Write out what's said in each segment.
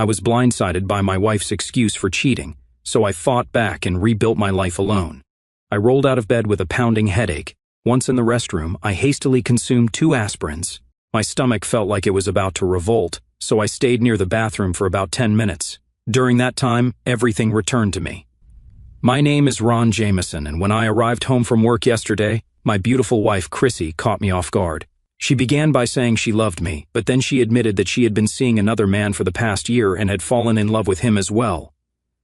I was blindsided by my wife's excuse for cheating, so I fought back and rebuilt my life alone. I rolled out of bed with a pounding headache. Once in the restroom, I hastily consumed 2 aspirins. My stomach felt like it was about to revolt, so I stayed near the bathroom for about 10 minutes. During that time, everything returned to me. My name is Ron Jameson, and when I arrived home from work yesterday, my beautiful wife Chrissy caught me off guard. She began by saying she loved me, but then she admitted that she had been seeing another man for the past year and had fallen in love with him as well.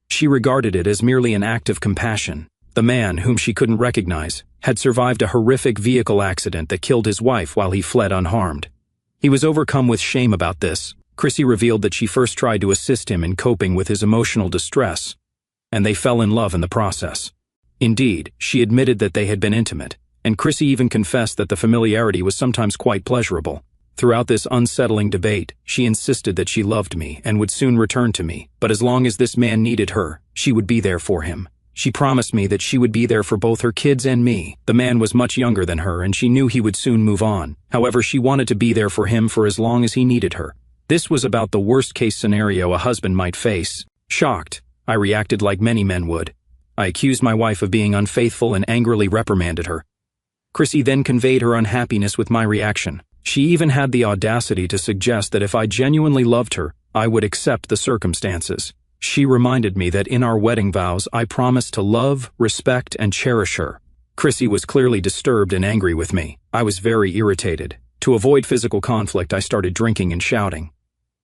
She regarded it as merely an act of compassion. The man, whom she couldn't recognize, had survived a horrific vehicle accident that killed his wife while he fled unharmed. He was overcome with shame about this. Chrissy revealed that she first tried to assist him in coping with his emotional distress, and they fell in love in the process. Indeed, she admitted that they had been intimate, and Chrissy even confessed that the familiarity was sometimes quite pleasurable. Throughout this unsettling debate, she insisted that she loved me and would soon return to me, but as long as this man needed her, she would be there for him. She promised me that she would be there for both her kids and me. The man was much younger than her, and she knew he would soon move on. However, she wanted to be there for him for as long as he needed her. This was about the worst-case scenario a husband might face. Shocked, I reacted like many men would. I accused my wife of being unfaithful and angrily reprimanded her. Chrissy then conveyed her unhappiness with my reaction. She even had the audacity to suggest that if I genuinely loved her, I would accept the circumstances. She reminded me that in our wedding vows I promised to love, respect, and cherish her. Chrissy was clearly disturbed and angry with me. I was very irritated. To avoid physical conflict, I started drinking and shouting.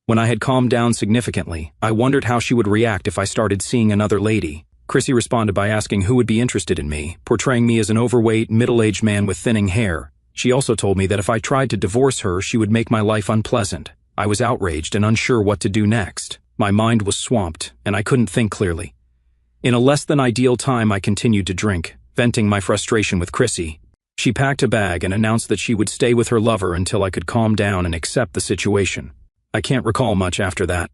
When I had calmed down significantly, I wondered how she would react if I started seeing another lady. Chrissy responded by asking who would be interested in me, portraying me as an overweight, middle-aged man with thinning hair. She also told me that if I tried to divorce her, she would make my life unpleasant. I was outraged and unsure what to do next. My mind was swamped, and I couldn't think clearly. In a less-than-ideal time, I continued to drink, venting my frustration with Chrissy. She packed a bag and announced that she would stay with her lover until I could calm down and accept the situation. I can't recall much after that.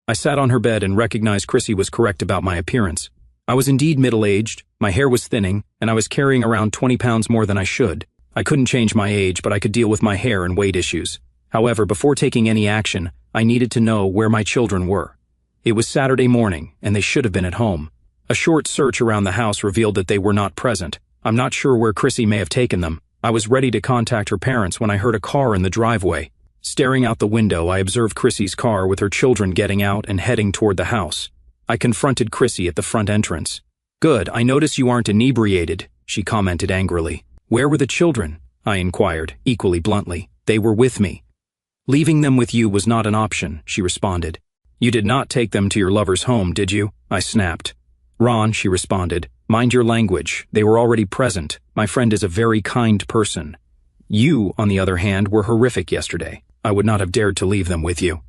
I sat on her bed and recognized Chrissy was correct about my appearance. I was indeed middle-aged, my hair was thinning, and I was carrying around 20 pounds more than I should. I couldn't change my age, but I could deal with my hair and weight issues. However, before taking any action, I needed to know where my children were. It was Saturday morning, and they should have been at home. A short search around the house revealed that they were not present. I'm not sure where Chrissy may have taken them. I was ready to contact her parents when I heard a car in the driveway. Staring out the window, I observed Chrissy's car with her children getting out and heading toward the house. I confronted Chrissy at the front entrance. "Good, I notice you aren't inebriated," she commented angrily. "Where were the children?" I inquired, equally bluntly. "They were with me." "Leaving them with you was not an option," she responded. "You did not take them to your lover's home, did you?" I snapped. "Ron," she responded, "mind your language. They were already present. My friend is a very kind person. You, on the other hand, were horrific yesterday. I would not have dared to leave them with you."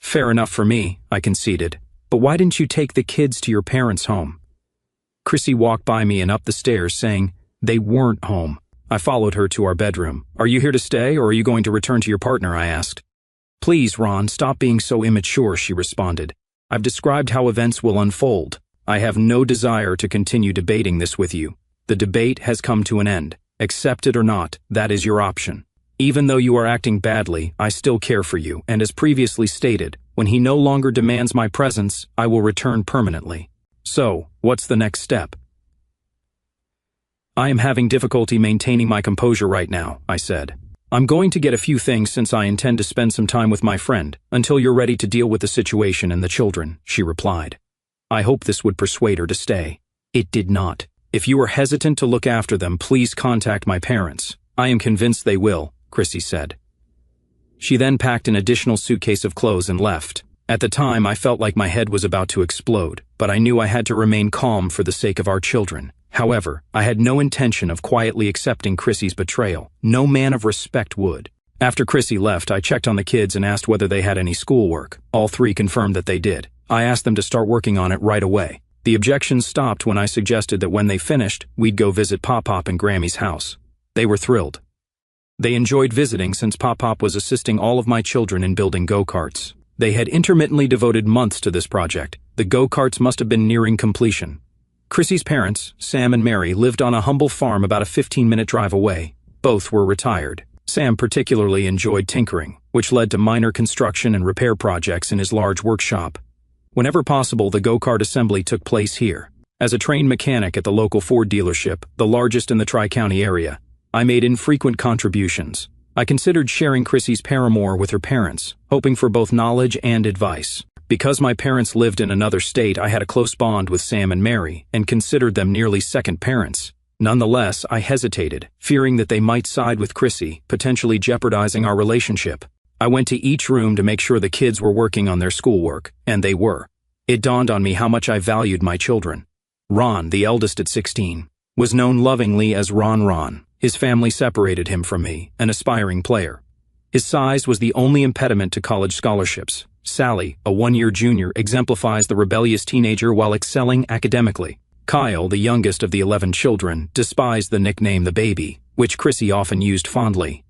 "Fair enough for me," I conceded. "But why didn't you take the kids to your parents' home?" Chrissy walked by me and up the stairs, saying, "They weren't home." I followed her to our bedroom. "Are you here to stay, or are you going to return to your partner?" I asked. "Please, Ron, stop being so immature," she responded. "I've described how events will unfold. I have no desire to continue debating this with you. The debate has come to an end. Accept it or not, that is your option. Even though you are acting badly, I still care for you, and as previously stated, when he no longer demands my presence, I will return permanently. So, what's the next step?" "I am having difficulty maintaining my composure right now," I said. "I'm going to get a few things since I intend to spend some time with my friend, until you're ready to deal with the situation and the children," she replied. I hoped this would persuade her to stay. It did not. "If you are hesitant to look after them, please contact my parents. I am convinced they will," Chrissy said. She then packed an additional suitcase of clothes and left. At the time, I felt like my head was about to explode, but I knew I had to remain calm for the sake of our children. However, I had no intention of quietly accepting Chrissy's betrayal. No man of respect would. After Chrissy left, I checked on the kids and asked whether they had any schoolwork. All 3 confirmed that they did. I asked them to start working on it right away. The objections stopped when I suggested that when they finished, we'd go visit Pop-Pop and Grammy's house. They were thrilled. They enjoyed visiting since Pop-Pop was assisting all of my children in building go-karts. They had intermittently devoted months to this project. The go-karts must have been nearing completion. Chrissy's parents, Sam and Mary, lived on a humble farm about a 15-minute drive away. Both were retired. Sam particularly enjoyed tinkering, which led to minor construction and repair projects in his large workshop. Whenever possible, the go-kart assembly took place here. As a trained mechanic at the local Ford dealership, the largest in the Tri-County area, I made infrequent contributions. I considered sharing Chrissy's paramour with her parents, hoping for both knowledge and advice. Because my parents lived in another state, I had a close bond with Sam and Mary, and considered them nearly second parents. Nonetheless, I hesitated, fearing that they might side with Chrissy, potentially jeopardizing our relationship. I went to each room to make sure the kids were working on their schoolwork, and they were. It dawned on me how much I valued my children. Ron, the eldest at 16, was known lovingly as Ron. His family separated him from me, an aspiring player. His size was the only impediment to college scholarships. Sally, a one-year junior, exemplifies the rebellious teenager while excelling academically. Kyle, the youngest of the 11 children, despised the nickname the baby, which Chrissy often used fondly.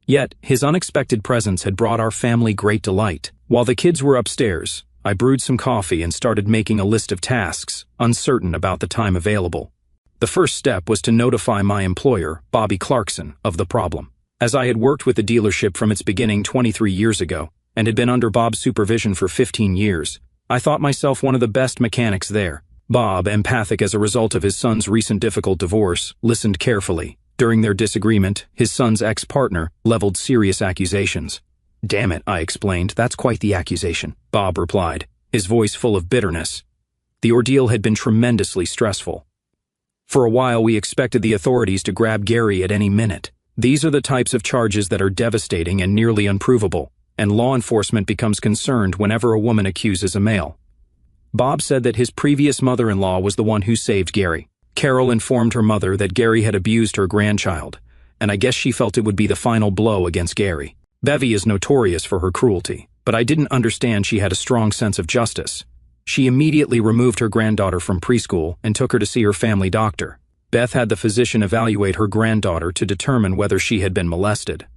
Yet, his unexpected presence had brought our family great delight. While the kids were upstairs, I brewed some coffee and started making a list of tasks, uncertain about the time available. The first step was to notify my employer, Bobby Clarkson, of the problem. As I had worked with the dealership from its beginning 23 years ago, and had been under Bob's supervision for 15 years, I thought myself one of the best mechanics there. Bob, empathic as a result of his son's recent difficult divorce, listened carefully. During their disagreement, his son's ex-partner leveled serious accusations. "Damn it," I explained, "that's quite the accusation," Bob replied, his voice full of bitterness. The ordeal had been tremendously stressful. For a while we expected the authorities to grab Gary at any minute. These are the types of charges that are devastating and nearly unprovable, and law enforcement becomes concerned whenever a woman accuses a male. Bob said that his previous mother-in-law was the one who saved Gary. Carol informed her mother that Gary had abused her grandchild, and I guess she felt it would be the final blow against Gary. Bevy is notorious for her cruelty, but I didn't understand she had a strong sense of justice. She immediately removed her granddaughter from preschool and took her to see her family doctor. Beth had the physician evaluate her granddaughter to determine whether she had been molested.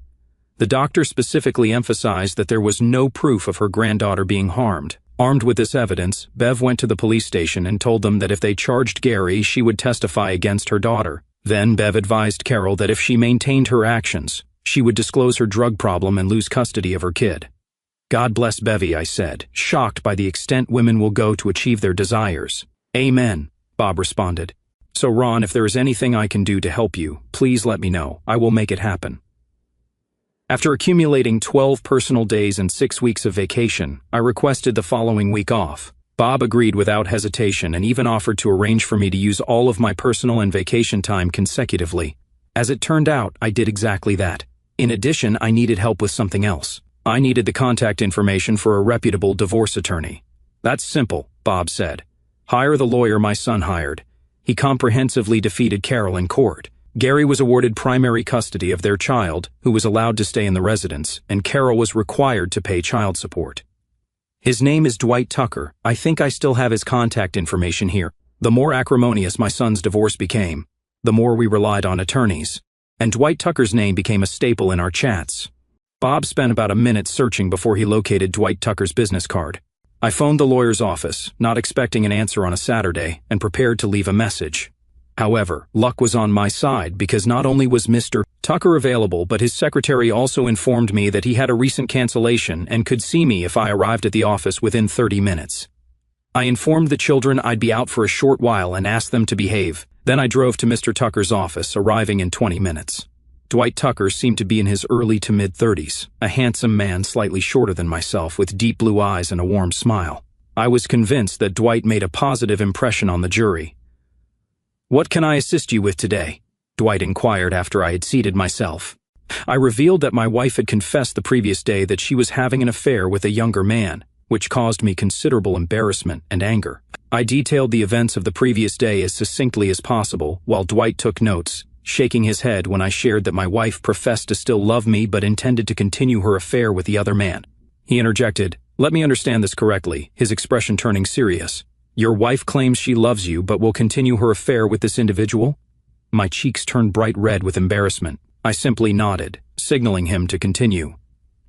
The doctor specifically emphasized that there was no proof of her granddaughter being harmed. Armed with this evidence, Bev went to the police station and told them that if they charged Gary, she would testify against her daughter. Then Bev advised Carol that if she maintained her actions, she would disclose her drug problem and lose custody of her kid. "God bless Bevy," I said, shocked by the extent women will go to achieve their desires. "Amen," Bob responded. "So Ron, if there is anything I can do to help you, please let me know. I will make it happen." After accumulating 12 personal days and 6 weeks of vacation, I requested the following week off. Bob agreed without hesitation and even offered to arrange for me to use all of my personal and vacation time consecutively. As it turned out, I did exactly that. In addition, I needed help with something else. I needed the contact information for a reputable divorce attorney. "That's simple," Bob said. "Hire the lawyer my son hired. He comprehensively defeated Carol in court. Gary was awarded primary custody of their child, who was allowed to stay in the residence, and Carol was required to pay child support. His name is Dwight Tucker. I think I still have his contact information here." The more acrimonious my son's divorce became, the more we relied on attorneys, and Dwight Tucker's name became a staple in our chats. Bob spent about a minute searching before he located Dwight Tucker's business card. I phoned the lawyer's office, not expecting an answer on a Saturday, and prepared to leave a message. However, luck was on my side because not only was Mr. Tucker available, but his secretary also informed me that he had a recent cancellation and could see me if I arrived at the office within 30 minutes. I informed the children I'd be out for a short while and asked them to behave. Then I drove to Mr. Tucker's office, arriving in 20 minutes. Dwight Tucker seemed to be in his early to mid-30s, a handsome man slightly shorter than myself with deep blue eyes and a warm smile. I was convinced that Dwight made a positive impression on the jury. "What can I assist you with today?" Dwight inquired after I had seated myself. I revealed that my wife had confessed the previous day that she was having an affair with a younger man, which caused me considerable embarrassment and anger. I detailed the events of the previous day as succinctly as possible, while Dwight took notes, shaking his head when I shared that my wife professed to still love me but intended to continue her affair with the other man. He interjected, "Let me understand this correctly," his expression turning serious. "Your wife claims she loves you but will continue her affair with this individual?" My cheeks turned bright red with embarrassment. I simply nodded, signaling him to continue.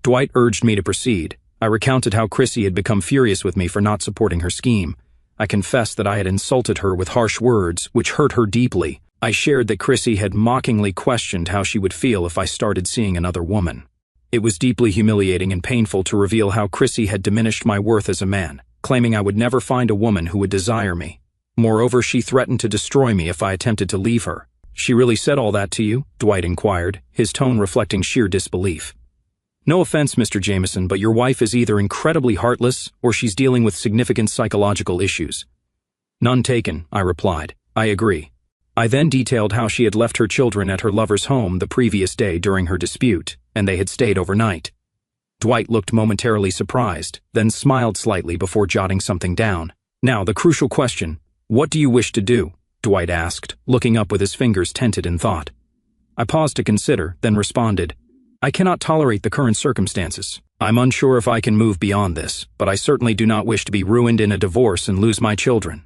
Dwight urged me to proceed. I recounted how Chrissy had become furious with me for not supporting her scheme. I confessed that I had insulted her with harsh words, which hurt her deeply. I shared that Chrissy had mockingly questioned how she would feel if I started seeing another woman. It was deeply humiliating and painful to reveal how Chrissy had diminished my worth as a man, claiming I would never find a woman who would desire me. Moreover, she threatened to destroy me if I attempted to leave her. "She really said all that to you?" Dwight inquired, his tone reflecting sheer disbelief. "No offense, Mr. Jameson, but your wife is either incredibly heartless or she's dealing with significant psychological issues." "None taken," I replied. "I agree." I then detailed how she had left her children at her lover's home the previous day during her dispute, and they had stayed overnight. Dwight looked momentarily surprised, then smiled slightly before jotting something down. "Now, the crucial question. What do you wish to do?" Dwight asked, looking up with his fingers tented in thought. I paused to consider, then responded, "I cannot tolerate the current circumstances. I'm unsure if I can move beyond this, but I certainly do not wish to be ruined in a divorce and lose my children."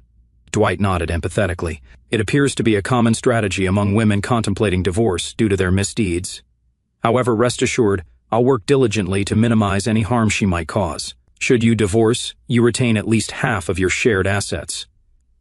Dwight nodded empathetically. "It appears to be a common strategy among women contemplating divorce due to their misdeeds. However, rest assured, I'll work diligently to minimize any harm she might cause. Should you divorce, you retain at least half of your shared assets."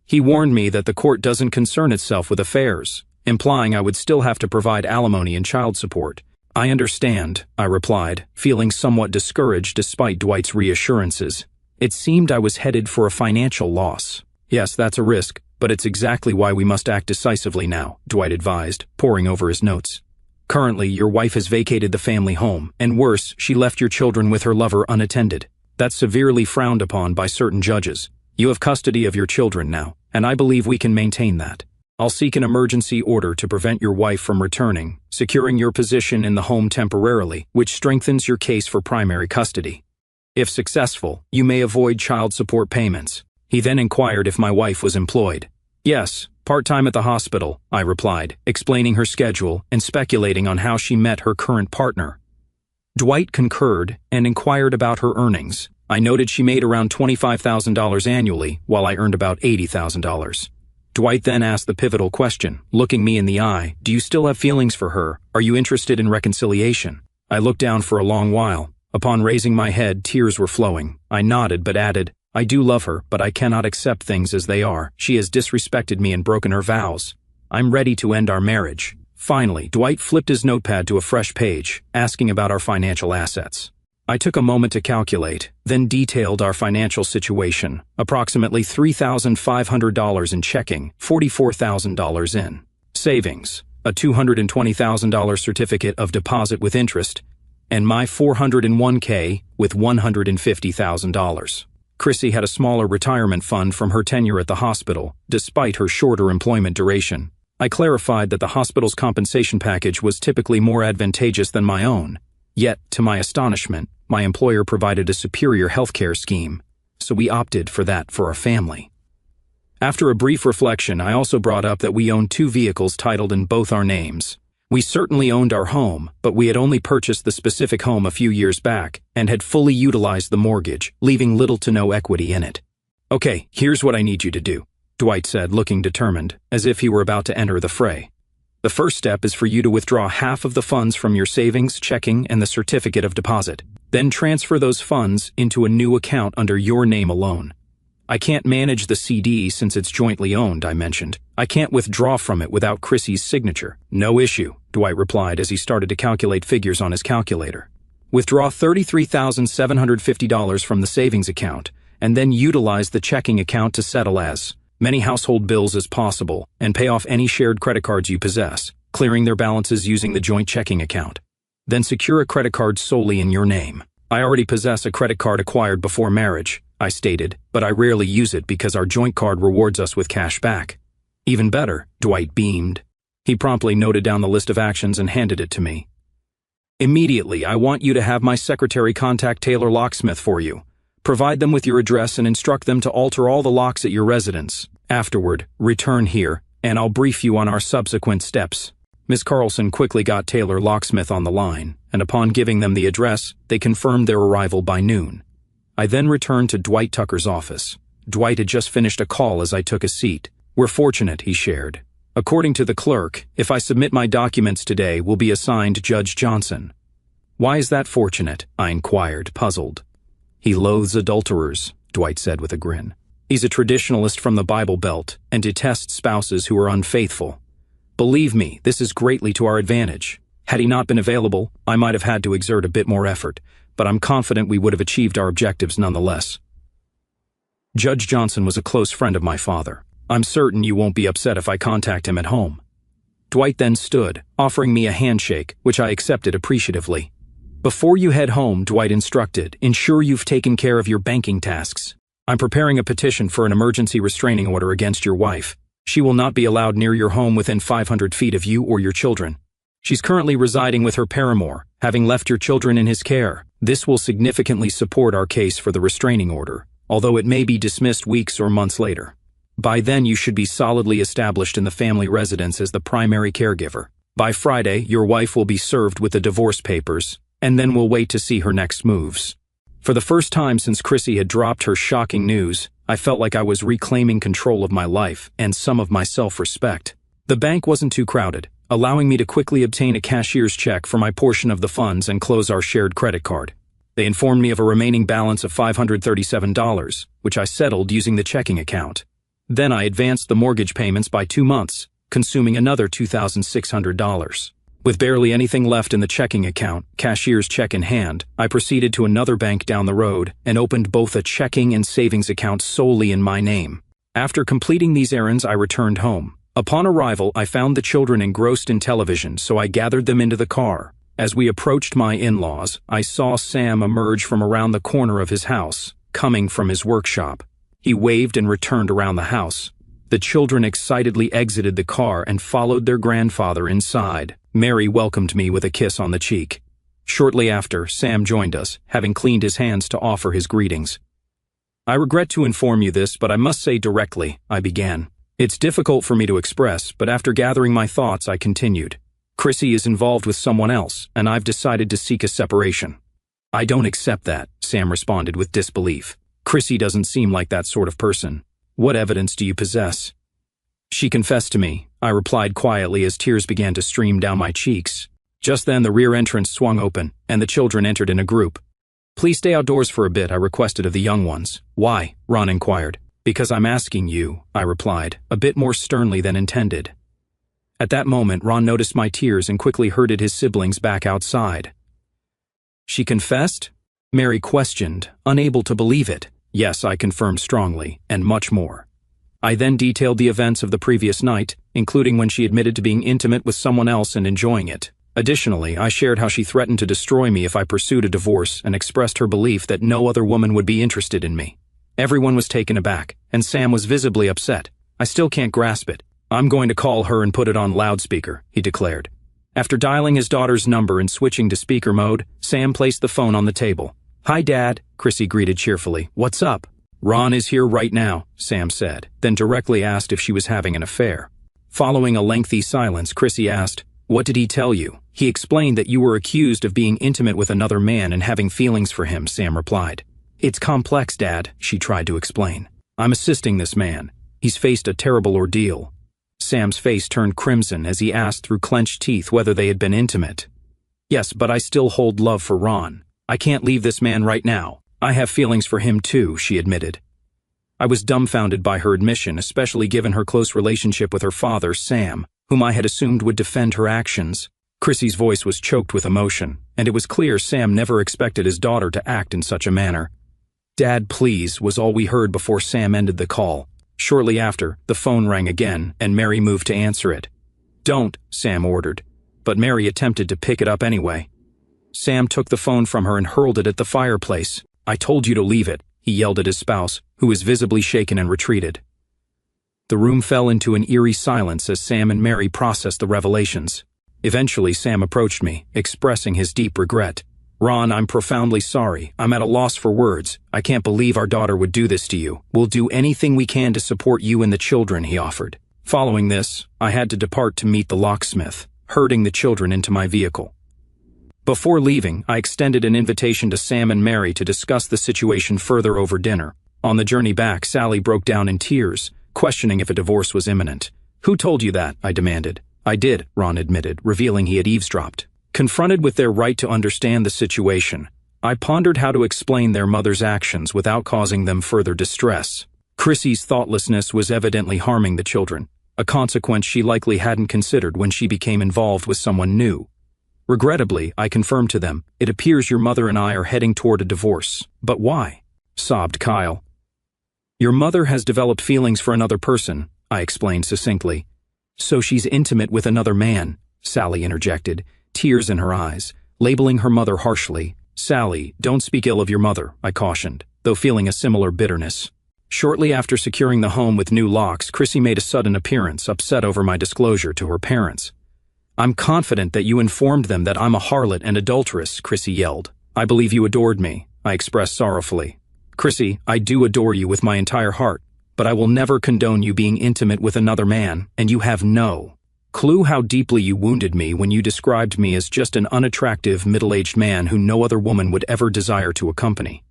He warned me that the court doesn't concern itself with affairs, implying I would still have to provide alimony and child support. "I understand," I replied, feeling somewhat discouraged despite Dwight's reassurances. It seemed I was headed for a financial loss. "Yes, that's a risk, but it's exactly why we must act decisively now," Dwight advised, poring over his notes. "Currently, your wife has vacated the family home, and worse, she left your children with her lover unattended. That's severely frowned upon by certain judges. You have custody of your children now, and I believe we can maintain that. I'll seek an emergency order to prevent your wife from returning, securing your position in the home temporarily, which strengthens your case for primary custody. If successful, you may avoid child support payments." He then inquired if my wife was employed. "Yes, part-time at the hospital," I replied, explaining her schedule and speculating on how she met her current partner. Dwight concurred and inquired about her earnings. I noted she made around $25,000 annually, while I earned about $80,000. Dwight then asked the pivotal question, looking me in the eye, "Do you still have feelings for her? Are you interested in reconciliation?" I looked down for a long while. Upon raising my head, tears were flowing. I nodded but added, "I do love her, but I cannot accept things as they are. She has disrespected me and broken her vows. I'm ready to end our marriage." Finally, Dwight flipped his notepad to a fresh page, asking about our financial assets. I took a moment to calculate, then detailed our financial situation, approximately $3,500 in checking, $44,000 in savings, a $220,000 certificate of deposit with interest, and my $401k with $150,000. Chrissy had a smaller retirement fund from her tenure at the hospital, despite her shorter employment duration. I clarified that the hospital's compensation package was typically more advantageous than my own. Yet, to my astonishment, my employer provided a superior healthcare scheme, so we opted for that for our family. After a brief reflection, I also brought up that we owned 2 vehicles titled in both our names. We certainly owned our home, but we had only purchased the specific home a few years back and had fully utilized the mortgage, leaving little to no equity in it. "Okay, here's what I need you to do," Dwight said, looking determined, as if he were about to enter the fray. "The first step is for you to withdraw half of the funds from your savings, checking, and the certificate of deposit. Then transfer those funds into a new account under your name alone. I can't manage the CD since it's jointly owned," I mentioned. "I can't withdraw from it without Chrissy's signature." "No issue," Dwight replied as he started to calculate figures on his calculator. "Withdraw $33,750 from the savings account, and then utilize the checking account to settle as many household bills as possible and pay off any shared credit cards you possess, clearing their balances using the joint checking account. Then secure a credit card solely in your name. I already possess a credit card acquired before marriage," I stated, "but I rarely use it because our joint card rewards us with cash back." "Even better," Dwight beamed. He promptly noted down the list of actions and handed it to me. "Immediately, I want you to have my secretary contact Taylor Locksmith for you. Provide them with your address and instruct them to alter all the locks at your residence. Afterward, return here, and I'll brief you on our subsequent steps." Miss Carlson quickly got Taylor Locksmith on the line, and upon giving them the address, they confirmed their arrival by noon. I then returned to Dwight Tucker's office. Dwight had just finished a call as I took a seat. "We're fortunate," he shared. "According to the clerk, if I submit my documents today, we'll be assigned Judge Johnson." "Why is that fortunate?" I inquired, puzzled. "He loathes adulterers," Dwight said with a grin. "He's a traditionalist from the Bible Belt and detests spouses who are unfaithful. Believe me, this is greatly to our advantage. Had he not been available, I might have had to exert a bit more effort, but I'm confident we would have achieved our objectives nonetheless. Judge Johnson was a close friend of my father. I'm certain you won't be upset if I contact him at home. Dwight then stood, offering me a handshake, which I accepted appreciatively. Before you head home, Dwight instructed, ensure you've taken care of your banking tasks. I'm preparing a petition for an emergency restraining order against your wife. She will not be allowed near your home within 500 feet of you or your children. She's currently residing with her paramour, having left your children in his care. This will significantly support our case for the restraining order, although it may be dismissed weeks or months later. By then you should be solidly established in the family residence as the primary caregiver. By Friday, your wife will be served with the divorce papers, and then we'll wait to see her next moves. For the first time since Chrissy had dropped her shocking news, I felt like I was reclaiming control of my life and some of my self-respect. The bank wasn't too crowded, allowing me to quickly obtain a cashier's check for my portion of the funds and close our shared credit card. They informed me of a remaining balance of $537, which I settled using the checking account. Then I advanced the mortgage payments by 2 months, consuming another $2,600. With barely anything left in the checking account, cashier's check in hand, I proceeded to another bank down the road and opened both a checking and savings account solely in my name. After completing these errands, I returned home. Upon arrival, I found the children engrossed in television, so I gathered them into the car. As we approached my in-laws, I saw Sam emerge from around the corner of his house, coming from his workshop. He waved and returned around the house. The children excitedly exited the car and followed their grandfather inside. Mary welcomed me with a kiss on the cheek. Shortly after, Sam joined us, having cleaned his hands to offer his greetings. I regret to inform you this, but I must say directly, I began. It's difficult for me to express, but after gathering my thoughts, I continued. Chrissy is involved with someone else, and I've decided to seek a separation. I don't accept that, Sam responded with disbelief. Chrissy doesn't seem like that sort of person. What evidence do you possess? She confessed to me, I replied quietly as tears began to stream down my cheeks. Just then the rear entrance swung open, and the children entered in a group. Please stay outdoors for a bit, I requested of the young ones. Why? Ron inquired. Because I'm asking you, I replied, a bit more sternly than intended. At that moment, Ron noticed my tears and quickly herded his siblings back outside. She confessed? Mary questioned, unable to believe it. Yes, I confirmed strongly, and much more. I then detailed the events of the previous night, including when she admitted to being intimate with someone else and enjoying it. Additionally, I shared how she threatened to destroy me if I pursued a divorce and expressed her belief that no other woman would be interested in me. Everyone was taken aback, and Sam was visibly upset. I still can't grasp it. I'm going to call her and put it on loudspeaker, he declared. After dialing his daughter's number and switching to speaker mode, Sam placed the phone on the table. Hi, Dad, Chrissy greeted cheerfully. What's up? Ron is here right now, Sam said, then directly asked if she was having an affair. Following a lengthy silence, Chrissy asked, What did he tell you? He explained that you were accused of being intimate with another man and having feelings for him, Sam replied. It's complex, Dad, she tried to explain. I'm assisting this man. He's faced a terrible ordeal. Sam's face turned crimson as he asked through clenched teeth whether they had been intimate. Yes, but I still hold love for Ron. I can't leave this man right now. I have feelings for him too, she admitted. I was dumbfounded by her admission, especially given her close relationship with her father, Sam, whom I had assumed would defend her actions. Chrissy's voice was choked with emotion, and it was clear Sam never expected his daughter to act in such a manner. Dad, please, was all we heard before Sam ended the call. Shortly after, the phone rang again, and Mary moved to answer it. Don't, Sam ordered, but Mary attempted to pick it up anyway. Sam took the phone from her and hurled it at the fireplace. I told you to leave it, he yelled at his spouse, who was visibly shaken and retreated. The room fell into an eerie silence as Sam and Mary processed the revelations. Eventually, Sam approached me, expressing his deep regret. Ron, I'm profoundly sorry. I'm at a loss for words. I can't believe our daughter would do this to you. We'll do anything we can to support you and the children, he offered. Following this, I had to depart to meet the locksmith, herding the children into my vehicle. Before leaving, I extended an invitation to Sam and Mary to discuss the situation further over dinner. On the journey back, Sally broke down in tears, questioning if a divorce was imminent. Who told you that? I demanded. I did, Ron admitted, revealing he had eavesdropped. Confronted with their right to understand the situation, I pondered how to explain their mother's actions without causing them further distress. Chrissy's thoughtlessness was evidently harming the children. a consequence she likely hadn't considered when she became involved with someone new. Regrettably, I confirmed to them, "It appears your mother and I are heading toward a divorce." "But why?" sobbed Kyle. "Your mother has developed feelings for another person," I explained succinctly. "So she's intimate with another man," Sally interjected, tears in her eyes, labeling her mother harshly. "Sally, don't speak ill of your mother," I cautioned, though feeling a similar bitterness. Shortly after securing the home with new locks, Chrissy made a sudden appearance, upset over my disclosure to her parents. "I'm confident that you informed them that I'm a harlot and adulteress," Chrissy yelled. "I believe you adored me," I expressed sorrowfully. "Chrissy, I do adore you with my entire heart, but I will never condone you being intimate with another man, and you have no clue how deeply you wounded me when you described me as just an unattractive, middle-aged man who no other woman would ever desire to accompany.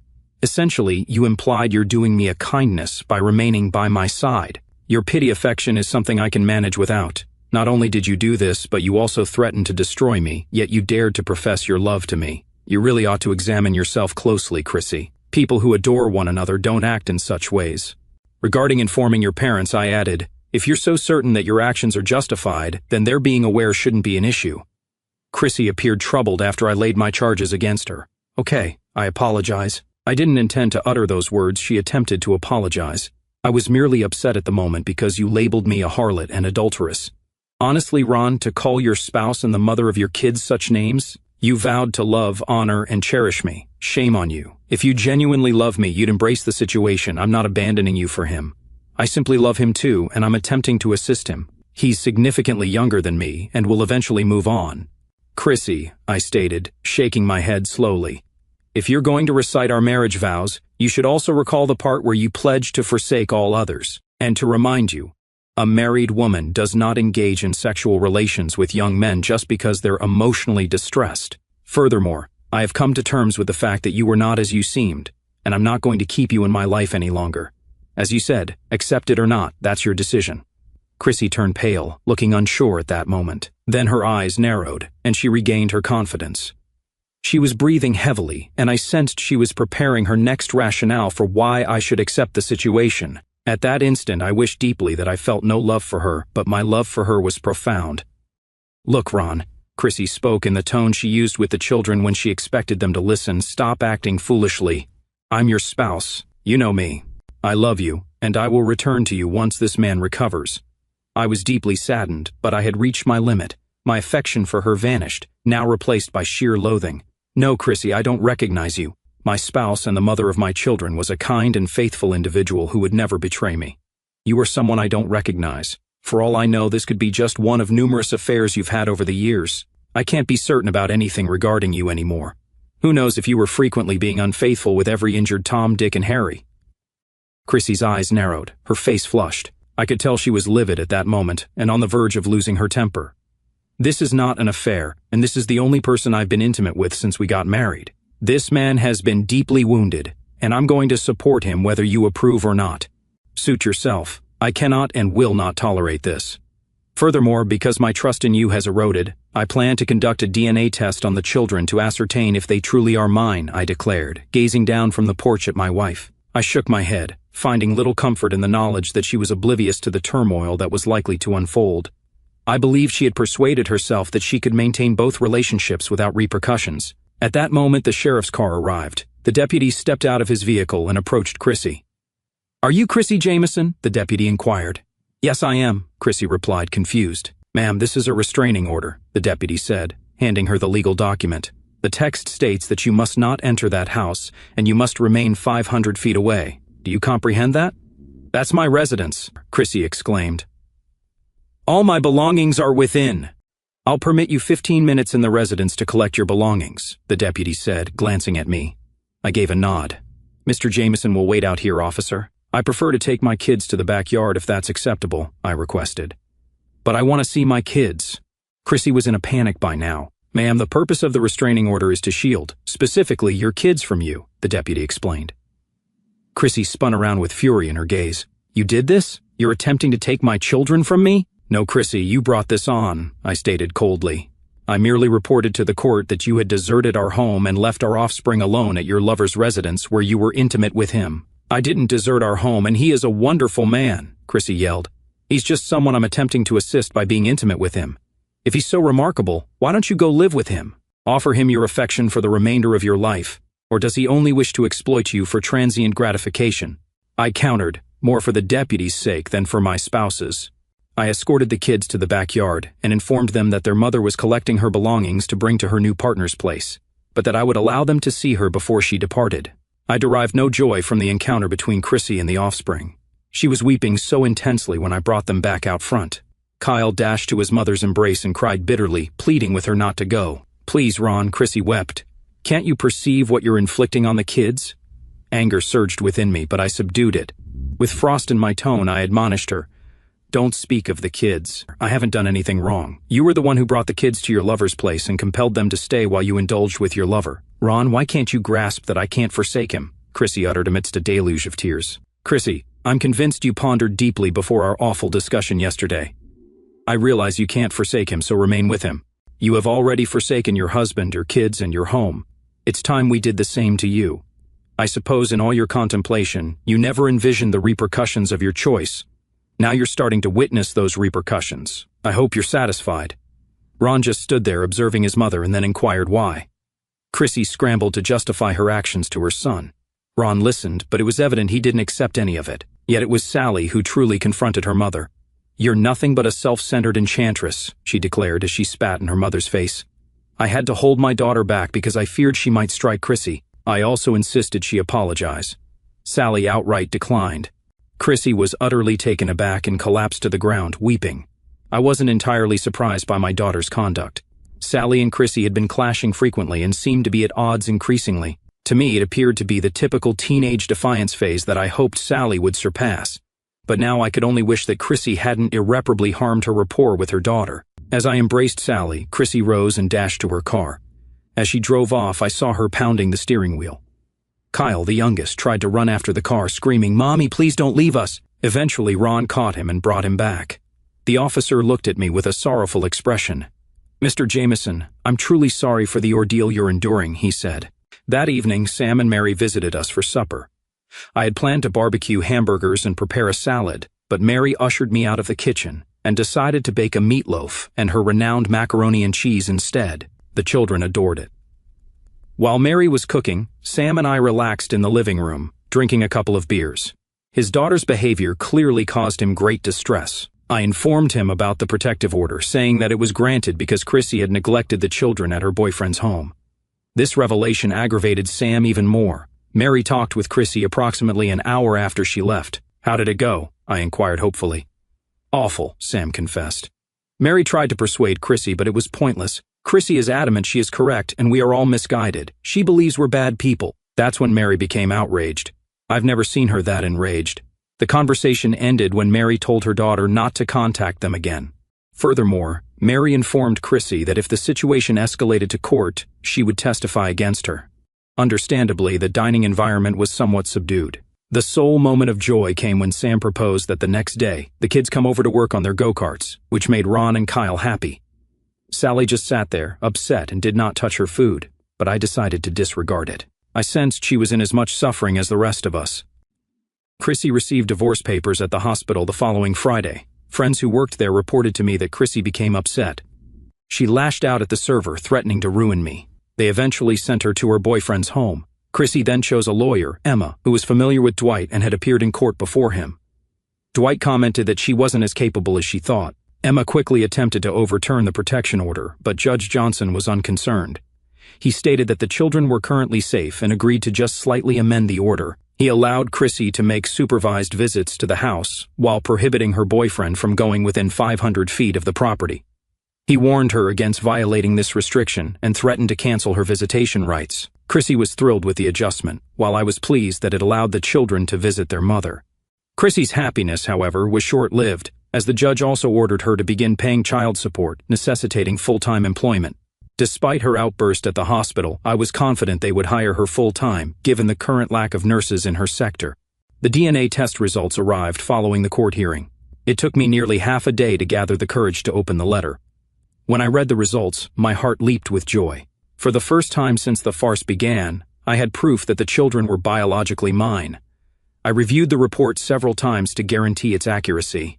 Essentially, you implied you're doing me a kindness by remaining by my side. Your pity affection is something I can manage without. Not only did you do this, but you also threatened to destroy me, yet you dared to profess your love to me. You really ought to examine yourself closely, Chrissy. People who adore one another don't act in such ways." Regarding informing your parents, I added, "If you're so certain that your actions are justified, then their being aware shouldn't be an issue." Chrissy appeared troubled after I laid my charges against her. "Okay, I apologize." I didn't intend to utter those words. She attempted to apologize. "I was merely upset at the moment because you labeled me a harlot and adulteress." "Honestly, Ron, to call your spouse and the mother of your kids such names? You vowed to love, honor, and cherish me. Shame on you. If you genuinely love me, you'd embrace the situation. I'm not abandoning you for him. I simply love him too, and I'm attempting to assist him. He's significantly younger than me and will eventually move on." "Chrissy," I stated, shaking my head slowly, "if you're going to recite our marriage vows, you should also recall the part where you pledged to forsake all others. And to remind you, a married woman does not engage in sexual relations with young men just because they're emotionally distressed. Furthermore, I have come to terms with the fact that you were not as you seemed, and I'm not going to keep you in my life any longer. As you said, accept it or not, that's your decision." Chrissy turned pale, looking unsure at that moment. Then her eyes narrowed, and she regained her confidence. She was breathing heavily, and I sensed she was preparing her next rationale for why I should accept the situation. At that instant, I wished deeply that I felt no love for her, but my love for her was profound. "Look, Ron," Chrissy spoke in the tone she used with the children when she expected them to listen, "stop acting foolishly. I'm your spouse. You know me. I love you, and I will return to you once this man recovers." I was deeply saddened, but I had reached my limit. My affection for her vanished, now replaced by sheer loathing. "No, Chrissy, I don't recognize you. My spouse and the mother of my children was a kind and faithful individual who would never betray me. You are someone I don't recognize. For all I know, this could be just one of numerous affairs you've had over the years. I can't be certain about anything regarding you anymore. Who knows if you were frequently being unfaithful with every injured Tom, Dick, and Harry?" Chrissy's eyes narrowed, her face flushed. I could tell she was livid at that moment and on the verge of losing her temper. "This is not an affair, and this is the only person I've been intimate with since we got married. This man has been deeply wounded, and I'm going to support him whether you approve or not. Suit yourself. I cannot and will not tolerate this. Furthermore, because my trust in you has eroded, I plan to conduct a DNA test on the children to ascertain if they truly are mine," I declared, gazing down from the porch at my wife. I shook my head, finding little comfort in the knowledge that she was oblivious to the turmoil that was likely to unfold. I believed she had persuaded herself that she could maintain both relationships without repercussions. At that moment, the sheriff's car arrived. The deputy stepped out of his vehicle and approached Chrissy. "Are you Chrissy Jameson?" the deputy inquired. "Yes, I am," Chrissy replied, confused. "Ma'am, this is a restraining order," the deputy said, handing her the legal document. "The text states that you must not enter that house, and you must remain 500 feet away. Do you comprehend that?" "That's my residence," Chrissy exclaimed. "All my belongings are within." "I'll permit you 15 minutes in the residence to collect your belongings," the deputy said, glancing at me. I gave a nod. "Mr. Jameson will wait out here, officer. I prefer to take my kids to the backyard if that's acceptable," I requested. "But I want to see my kids." Chrissy was in a panic by now. "Ma'am, the purpose of the restraining order is to shield, specifically your kids, from you," the deputy explained. Chrissy spun around with fury in her gaze. "You did this? You're attempting to take my children from me?" "No, Chrissy, you brought this on," I stated coldly. "I merely reported to the court that you had deserted our home and left our offspring alone at your lover's residence where you were intimate with him." "I didn't desert our home, and he is a wonderful man," Chrissy yelled. He's just someone I'm attempting to assist by being intimate with him. If he's so remarkable, why don't you go live with him? Offer him your affection for the remainder of your life, or does he only wish to exploit you for transient gratification? I countered, more for the deputy's sake than for my spouse's. I escorted the kids to the backyard and informed them that their mother was collecting her belongings to bring to her new partner's place, but that I would allow them to see her before she departed. I derived no joy from the encounter between Chrissy and the offspring. She was weeping so intensely when I brought them back out front. Kyle dashed to his mother's embrace and cried bitterly, pleading with her not to go. "Please, Ron," Chrissy wept. "Can't you perceive what you're inflicting on the kids?" Anger surged within me, but I subdued it. With frost in my tone, I admonished her. "Don't speak of the kids. I haven't done anything wrong. You were the one who brought the kids to your lover's place and compelled them to stay while you indulged with your lover. Ron, why can't you grasp that I can't forsake him?" Chrissy uttered amidst a deluge of tears. "Chrissy, I'm convinced you pondered deeply before our awful discussion yesterday. I realize you can't forsake him, so remain with him. You have already forsaken your husband, your kids, and your home. It's time we did the same to you. I suppose in all your contemplation, you never envisioned the repercussions of your choice. Now you're starting to witness those repercussions. I hope you're satisfied." Ron just stood there observing his mother and then inquired why. Chrissy scrambled to justify her actions to her son. Ron listened, but it was evident he didn't accept any of it. Yet it was Sally who truly confronted her mother. "You're nothing but a self-centered enchantress," she declared as she spat in her mother's face. "I had to hold my daughter back because I feared she might strike Chrissy. I also insisted she apologize." Sally outright declined. Chrissy was utterly taken aback and collapsed to the ground, weeping. I wasn't entirely surprised by my daughter's conduct. Sally and Chrissy had been clashing frequently and seemed to be at odds increasingly. To me, it appeared to be the typical teenage defiance phase that I hoped Sally would surpass. But now I could only wish that Chrissy hadn't irreparably harmed her rapport with her daughter. As I embraced Sally, Chrissy rose and dashed to her car. As she drove off, I saw her pounding the steering wheel. Kyle, the youngest, tried to run after the car, screaming, "Mommy, please don't leave us." Eventually, Ron caught him and brought him back. The officer looked at me with a sorrowful expression. "Mr. Jameson, I'm truly sorry for the ordeal you're enduring," he said. That evening, Sam and Mary visited us for supper. I had planned to barbecue hamburgers and prepare a salad, but Mary ushered me out of the kitchen and decided to bake a meatloaf and her renowned macaroni and cheese instead. The children adored it. While Mary was cooking, Sam and I relaxed in the living room, drinking a couple of beers. His daughter's behavior clearly caused him great distress. I informed him about the protective order, saying that it was granted because Chrissy had neglected the children at her boyfriend's home. This revelation aggravated Sam even more. Mary talked with Chrissy approximately an hour after she left. "How did it go?" I inquired hopefully. "Awful," Sam confessed. Mary tried to persuade Chrissy, but it was pointless. Chrissy is adamant she is correct and we are all misguided. She believes we're bad people. That's when Mary became outraged. I've never seen her that enraged. The conversation ended when Mary told her daughter not to contact them again. Furthermore, Mary informed Chrissy that if the situation escalated to court, she would testify against her. Understandably, the dining environment was somewhat subdued. The sole moment of joy came when Sam proposed that the next day, the kids come over to work on their go-karts, which made Ron and Kyle happy. Sally just sat there, upset, and did not touch her food, but I decided to disregard it. I sensed she was in as much suffering as the rest of us. Chrissy received divorce papers at the hospital the following Friday. Friends who worked there reported to me that Chrissy became upset. She lashed out at the server, threatening to ruin me. They eventually sent her to her boyfriend's home. Chrissy then chose a lawyer, Emma, who was familiar with Dwight and had appeared in court before him. Dwight commented that she wasn't as capable as she thought. Emma quickly attempted to overturn the protection order, but Judge Johnson was unconcerned. He stated that the children were currently safe and agreed to just slightly amend the order. He allowed Chrissy to make supervised visits to the house, while prohibiting her boyfriend from going within 500 feet of the property. He warned her against violating this restriction and threatened to cancel her visitation rights. Chrissy was thrilled with the adjustment, while I was pleased that it allowed the children to visit their mother. Chrissy's happiness, however, was short-lived, as the judge also ordered her to begin paying child support, necessitating full-time employment. Despite her outburst at the hospital, I was confident they would hire her full-time, given the current lack of nurses in her sector. The DNA test results arrived following the court hearing. It took me nearly half a day to gather the courage to open the letter. When I read the results, my heart leaped with joy. For the first time since the farce began, I had proof that the children were biologically mine. I reviewed the report several times to guarantee its accuracy.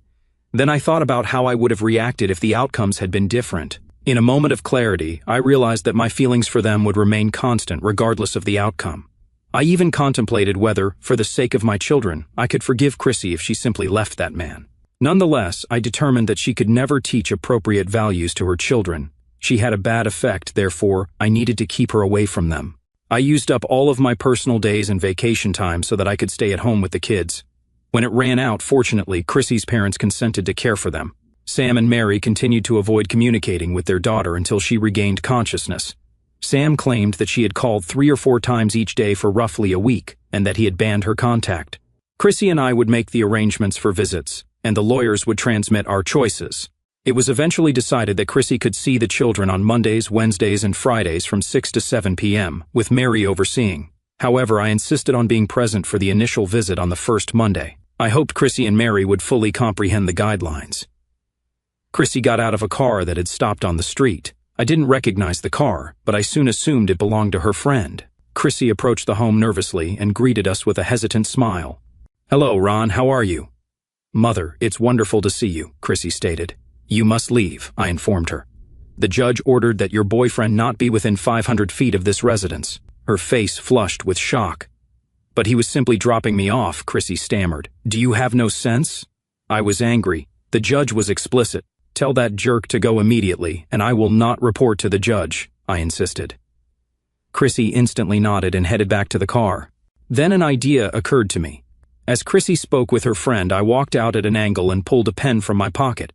Then I thought about how I would have reacted if the outcomes had been different. In a moment of clarity, I realized that my feelings for them would remain constant regardless of the outcome. I even contemplated whether, for the sake of my children, I could forgive Chrissy if she simply left that man. Nonetheless, I determined that she could never teach appropriate values to her children. She had a bad effect, therefore, I needed to keep her away from them. I used up all of my personal days and vacation time so that I could stay at home with the kids. When it ran out, fortunately, Chrissy's parents consented to care for them. Sam and Mary continued to avoid communicating with their daughter until she regained consciousness. Sam claimed that she had called 3 or 4 times each day for roughly a week, and that he had banned her contact. Chrissy and I would make the arrangements for visits, and the lawyers would transmit our choices. It was eventually decided that Chrissy could see the children on Mondays, Wednesdays, and Fridays from 6 to 7 p.m., with Mary overseeing. However, I insisted on being present for the initial visit on the first Monday. I hoped Chrissy and Mary would fully comprehend the guidelines. Chrissy got out of a car that had stopped on the street. I didn't recognize the car, but I soon assumed it belonged to her friend. Chrissy approached the home nervously and greeted us with a hesitant smile. "Hello, Ron, how are you?" "Mother, it's wonderful to see you," Chrissy stated. "You must leave," I informed her. "The judge ordered that your boyfriend not be within 500 feet of this residence." Her face flushed with shock. "But he was simply dropping me off," Chrissy stammered. "Do you have no sense?" I was angry. The judge was explicit. "Tell that jerk to go immediately, and I will not report to the judge," I insisted. Chrissy instantly nodded and headed back to the car. Then an idea occurred to me. As Chrissy spoke with her friend, I walked out at an angle and pulled a pen from my pocket.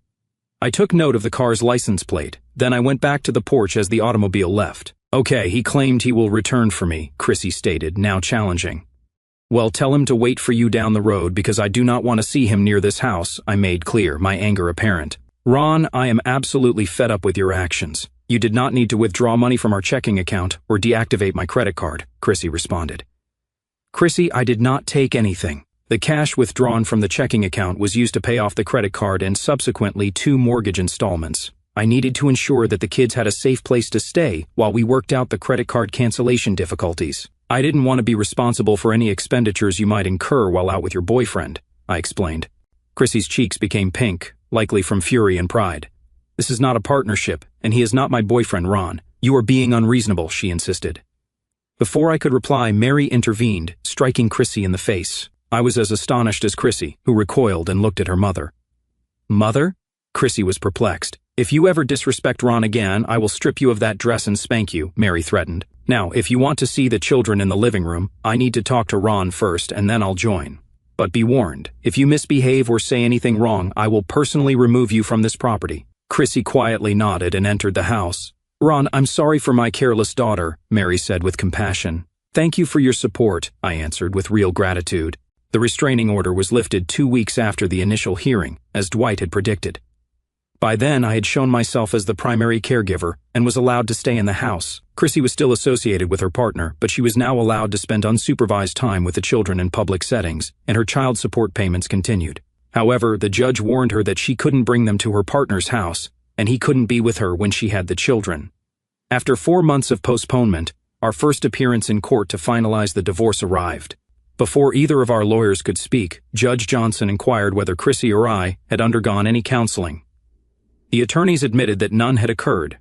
I took note of the car's license plate. Then I went back to the porch as the automobile left. "Okay, he claimed he will return for me," Chrissy stated, now challenging. "Well, tell him to wait for you down the road because I do not want to see him near this house," I made clear, my anger apparent. "Ron, I am absolutely fed up with your actions. You did not need to withdraw money from our checking account or deactivate my credit card," Chrissy responded. "Chrissy, I did not take anything. The cash withdrawn from the checking account was used to pay off the credit card and subsequently 2 mortgage installments. I needed to ensure that the kids had a safe place to stay while we worked out the credit card cancellation difficulties. I didn't want to be responsible for any expenditures you might incur while out with your boyfriend," I explained. Chrissy's cheeks became pink, likely from fury and pride. "This is not a partnership, and he is not my boyfriend, Ron. You are being unreasonable," she insisted. Before I could reply, Mary intervened, striking Chrissy in the face. I was as astonished as Chrissy, who recoiled and looked at her mother. "Mother?" Chrissy was perplexed. "If you ever disrespect Ron again, I will strip you of that dress and spank you," Mary threatened. "Now, if you want to see the children in the living room, I need to talk to Ron first, and then I'll join. But be warned, if you misbehave or say anything wrong, I will personally remove you from this property." Chrissy quietly nodded and entered the house. "Ron, I'm sorry for my careless daughter," Mary said with compassion. "Thank you for your support," I answered with real gratitude. The restraining order was lifted 2 weeks after the initial hearing, as Dwight had predicted. By then, I had shown myself as the primary caregiver and was allowed to stay in the house. Chrissy was still associated with her partner, but she was now allowed to spend unsupervised time with the children in public settings, and her child support payments continued. However, the judge warned her that she couldn't bring them to her partner's house, and he couldn't be with her when she had the children. After 4 months of postponement, our first appearance in court to finalize the divorce arrived. Before either of our lawyers could speak, Judge Johnson inquired whether Chrissy or I had undergone any counseling. The attorneys admitted that none had occurred.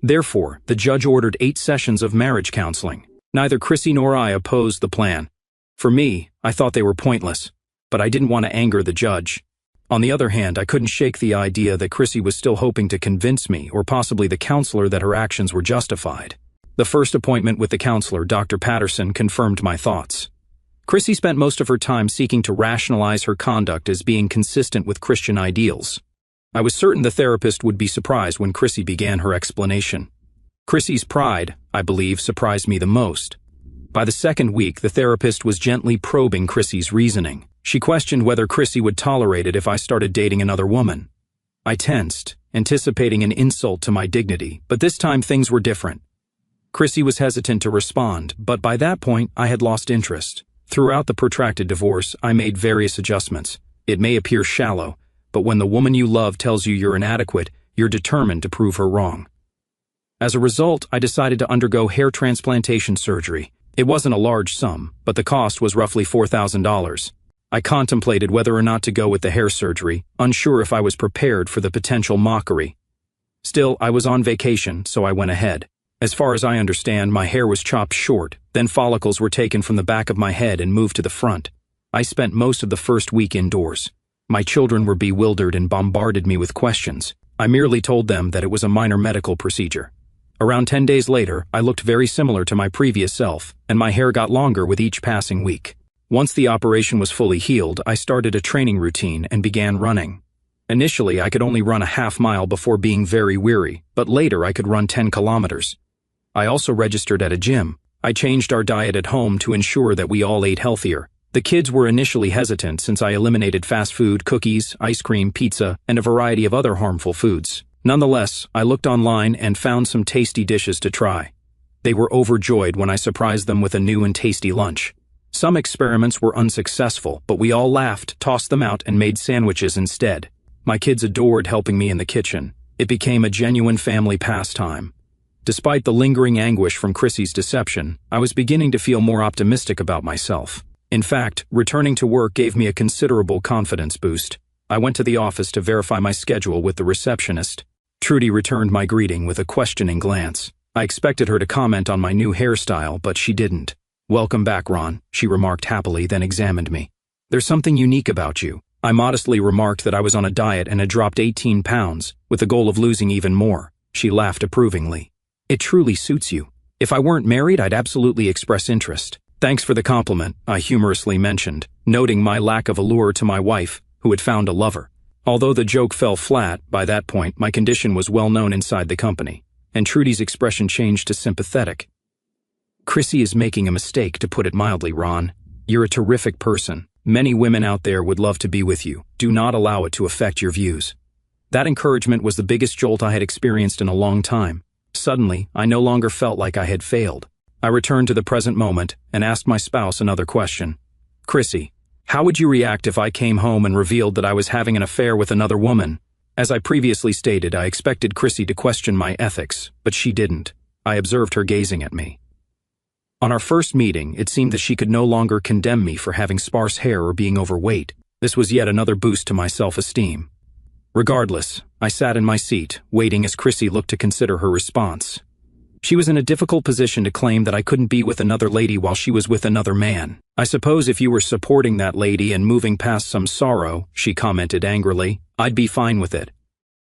Therefore, the judge ordered 8 sessions of marriage counseling. Neither Chrissy nor I opposed the plan. For me, I thought they were pointless, but I didn't want to anger the judge. On the other hand, I couldn't shake the idea that Chrissy was still hoping to convince me, or possibly the counselor, that her actions were justified. The first appointment with the counselor, Dr. Patterson, confirmed my thoughts. Chrissy spent most of her time seeking to rationalize her conduct as being consistent with Christian ideals. I was certain the therapist would be surprised when Chrissy began her explanation. Chrissy's pride, I believe, surprised me the most. By the second week, the therapist was gently probing Chrissy's reasoning. She questioned whether Chrissy would tolerate it if I started dating another woman. I tensed, anticipating an insult to my dignity, but this time things were different. Chrissy was hesitant to respond, but by that point, I had lost interest. Throughout the protracted divorce, I made various adjustments. It may appear shallow, but when the woman you love tells you you're inadequate, you're determined to prove her wrong. As a result, I decided to undergo hair transplantation surgery. It wasn't a large sum, but the cost was roughly $4,000. I contemplated whether or not to go with the hair surgery, unsure if I was prepared for the potential mockery. Still, I was on vacation, so I went ahead. As far as I understand, my hair was chopped short, then follicles were taken from the back of my head and moved to the front. I spent most of the first week indoors. My children were bewildered and bombarded me with questions. I merely told them that it was a minor medical procedure. Around 10 days later, I looked very similar to my previous self, and my hair got longer with each passing week. Once the operation was fully healed, I started a training routine and began running. Initially, I could only run a half-mile before being very weary, but later I could run 10 kilometers. I also registered at a gym. I changed our diet at home to ensure that we all ate healthier. The kids were initially hesitant since I eliminated fast food, cookies, ice cream, pizza, and a variety of other harmful foods. Nonetheless, I looked online and found some tasty dishes to try. They were overjoyed when I surprised them with a new and tasty lunch. Some experiments were unsuccessful, but we all laughed, tossed them out, and made sandwiches instead. My kids adored helping me in the kitchen. It became a genuine family pastime. Despite the lingering anguish from Chrissy's deception, I was beginning to feel more optimistic about myself. In fact, returning to work gave me a considerable confidence boost. I went to the office to verify my schedule with the receptionist. Trudy returned my greeting with a questioning glance. I expected her to comment on my new hairstyle, but she didn't. "Welcome back, Ron," she remarked happily, then examined me. "There's something unique about you." I modestly remarked that I was on a diet and had dropped 18 pounds, with the goal of losing even more. She laughed approvingly. "It truly suits you. If I weren't married, I'd absolutely express interest." "Thanks for the compliment," I humorously mentioned, noting my lack of allure to my wife, who had found a lover. Although the joke fell flat, by that point my condition was well known inside the company, and Trudy's expression changed to sympathetic. "Chrissy is making a mistake, to put it mildly, Ron. You're a terrific person. Many women out there would love to be with you. Do not allow it to affect your views." That encouragement was the biggest jolt I had experienced in a long time. Suddenly, I no longer felt like I had failed. I returned to the present moment and asked my spouse another question. "Chrissy, how would you react if I came home and revealed that I was having an affair with another woman?" As I previously stated, I expected Chrissy to question my ethics, but she didn't. I observed her gazing at me. On our first meeting, it seemed that she could no longer condemn me for having sparse hair or being overweight. This was yet another boost to my self-esteem. Regardless, I sat in my seat, waiting as Chrissy looked to consider her response. She was in a difficult position to claim that I couldn't be with another lady while she was with another man. "I suppose if you were supporting that lady and moving past some sorrow," she commented angrily, "I'd be fine with it.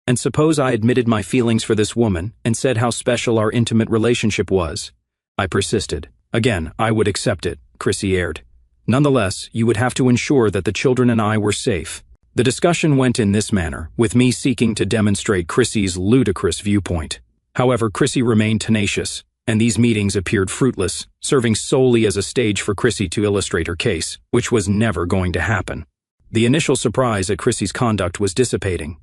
And suppose I admitted my feelings for this woman and said how special our intimate relationship was." I persisted. "Again, I would accept it," Chrissy aired. "Nonetheless, you would have to ensure that the children and I were safe." The discussion went in this manner, with me seeking to demonstrate Chrissy's ludicrous viewpoint. However, Chrissy remained tenacious, and these meetings appeared fruitless, serving solely as a stage for Chrissy to illustrate her case, which was never going to happen. The initial surprise at Chrissy's conduct was dissipating.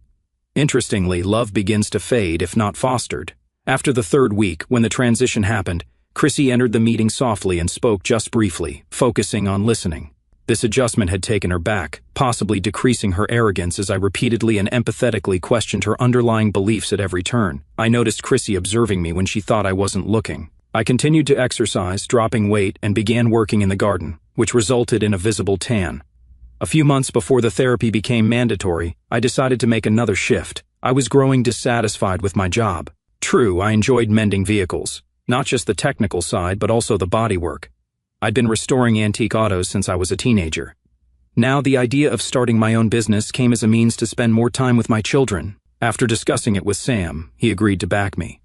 Interestingly, love begins to fade if not fostered. After the third week, when the transition happened, Chrissy entered the meeting softly and spoke just briefly, focusing on listening. This adjustment had taken her back, possibly decreasing her arrogance as I repeatedly and empathetically questioned her underlying beliefs at every turn. I noticed Chrissy observing me when she thought I wasn't looking. I continued to exercise, dropping weight, and began working in the garden, which resulted in a visible tan. A few months before the therapy became mandatory, I decided to make another shift. I was growing dissatisfied with my job. True, I enjoyed mending vehicles, not just the technical side but also the bodywork. I'd been restoring antique autos since I was a teenager. Now the idea of starting my own business came as a means to spend more time with my children. After discussing it with Sam, he agreed to back me.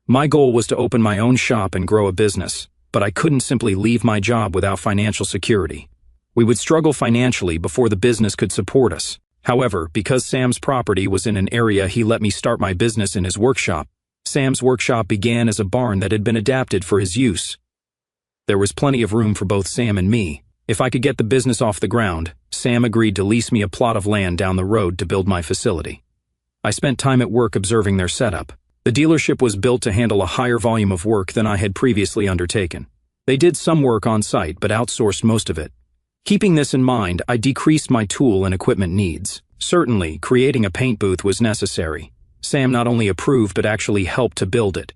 My goal was to open my own shop and grow a business, but I couldn't simply leave my job without financial security. We would struggle financially before the business could support us. However, because Sam's property was in an area he let me start my business in his workshop, Sam's workshop began as a barn that had been adapted for his use. There was plenty of room for both Sam and me. If I could get the business off the ground, Sam agreed to lease me a plot of land down the road to build my facility. I spent time at work observing their setup. The dealership was built to handle a higher volume of work than I had previously undertaken. They did some work on site but outsourced most of it. Keeping this in mind, I decreased my tool and equipment needs. Certainly, creating a paint booth was necessary. Sam not only approved but actually helped to build it.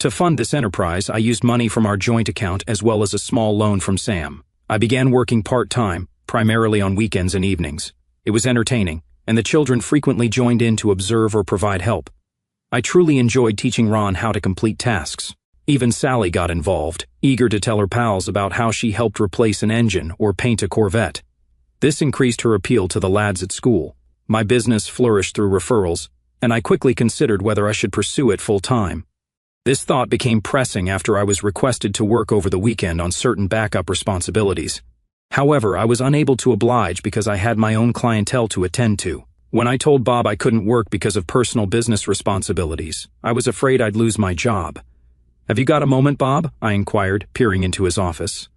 To fund this enterprise, I used money from our joint account as well as a small loan from Sam. I began working part-time, primarily on weekends and evenings. It was entertaining, and the children frequently joined in to observe or provide help. I truly enjoyed teaching Ron how to complete tasks. Even Sally got involved, eager to tell her pals about how she helped replace an engine or paint a Corvette. This increased her appeal to the lads at school. My business flourished through referrals, and I quickly considered whether I should pursue it full-time. This thought became pressing after I was requested to work over the weekend on certain backup responsibilities. However, I was unable to oblige because I had my own clientele to attend to. When I told Bob I couldn't work because of personal business responsibilities, I was afraid I'd lose my job. "Have you got a moment, Bob?" I inquired, peering into his office.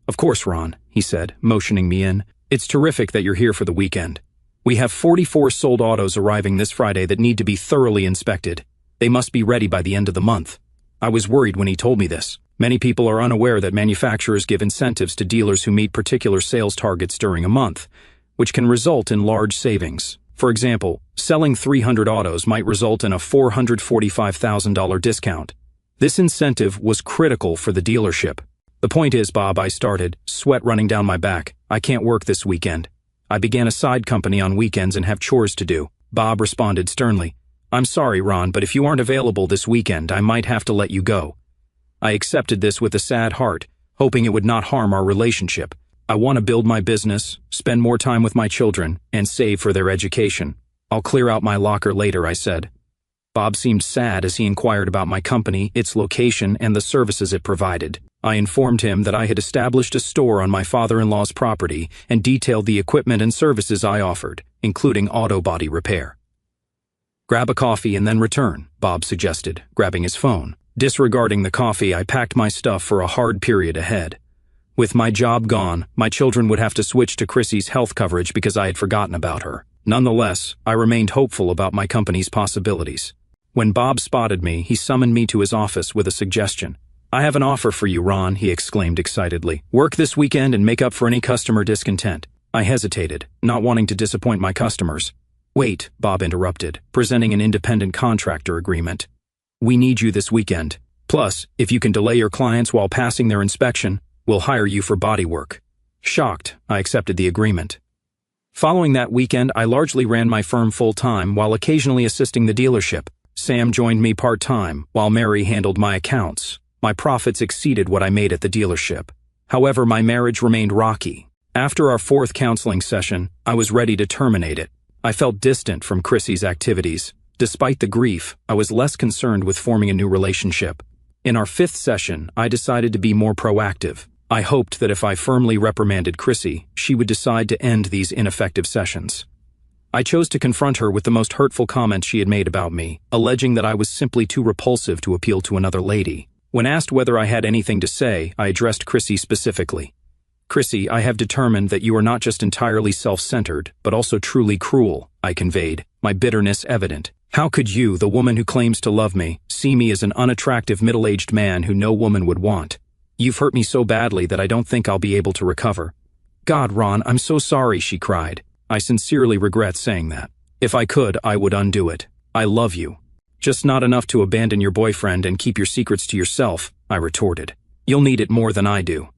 "Of course, Ron," he said, motioning me in. "It's terrific that you're here for the weekend. We have 44 sold autos arriving this Friday that need to be thoroughly inspected. They must be ready by the end of the month." I was worried when he told me this. Many people are unaware that manufacturers give incentives to dealers who meet particular sales targets during a month, which can result in large savings. For example, selling 300 autos might result in a $445,000 discount. This incentive was critical for the dealership. "The point is, Bob," I started, sweat running down my back, "I can't work this weekend. I began a side company on weekends and have chores to do." Bob responded sternly, "I'm sorry, Ron, but if you aren't available this weekend, I might have to let you go." I accepted this with a sad heart, hoping it would not harm our relationship. I want to build my business, spend more time with my children, and save for their education. "I'll clear out my locker later," I said. Bob seemed sad as he inquired about my company, its location, and the services it provided. I informed him that I had established a store on my father-in-law's property and detailed the equipment and services I offered, including auto body repair. "Grab a coffee and then return," Bob suggested, grabbing his phone. Disregarding the coffee, I packed my stuff for a hard period ahead. With my job gone, my children would have to switch to Chrissy's health coverage because I had forgotten about her. Nonetheless, I remained hopeful about my company's possibilities. When Bob spotted me, he summoned me to his office with a suggestion. "I have an offer for you, Ron," he exclaimed excitedly. "Work this weekend and make up for any customer discontent." I hesitated, not wanting to disappoint my customers. "Wait," Bob interrupted, presenting an independent contractor agreement. "We need you this weekend. Plus, if you can delay your clients while passing their inspection, we'll hire you for body work." Shocked, I accepted the agreement. Following that weekend, I largely ran my firm full-time while occasionally assisting the dealership. Sam joined me part-time, while Mary handled my accounts. My profits exceeded what I made at the dealership. However, my marriage remained rocky. After our 4th counseling session, I was ready to terminate it. I felt distant from Chrissy's activities. Despite the grief, I was less concerned with forming a new relationship. In our 5th session, I decided to be more proactive. I hoped that if I firmly reprimanded Chrissy, she would decide to end these ineffective sessions. I chose to confront her with the most hurtful comments she had made about me, alleging that I was simply too repulsive to appeal to another lady. When asked whether I had anything to say, I addressed Chrissy specifically. "Chrissy, I have determined that you are not just entirely self-centered, but also truly cruel," I conveyed, my bitterness evident. "How could you, the woman who claims to love me, see me as an unattractive middle-aged man who no woman would want? You've hurt me so badly that I don't think I'll be able to recover." "God, Ron, I'm so sorry," she cried. "I sincerely regret saying that. If I could, I would undo it. I love you. Just not enough to abandon your boyfriend and keep your secrets to yourself," I retorted. "You'll need it more than I do."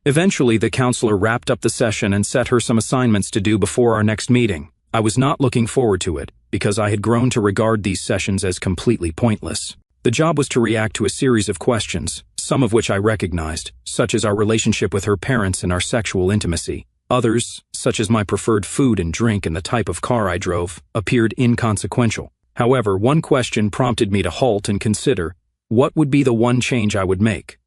Eventually, the counselor wrapped up the session and set her some assignments to do before our next meeting. I was not looking forward to it, because I had grown to regard these sessions as completely pointless. The job was to react to a series of questions, some of which I recognized, such as our relationship with her parents and our sexual intimacy. Others, such as my preferred food and drink and the type of car I drove, appeared inconsequential. However, one question prompted me to halt and consider, what would be the one change I would make?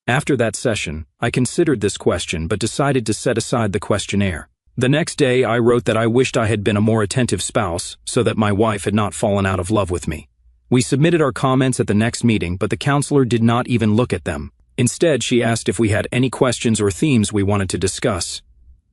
After that session, I considered this question but decided to set aside the questionnaire. The next day, I wrote that I wished I had been a more attentive spouse so that my wife had not fallen out of love with me. We submitted our comments at the next meeting, but the counselor did not even look at them. Instead, she asked if we had any questions or themes we wanted to discuss.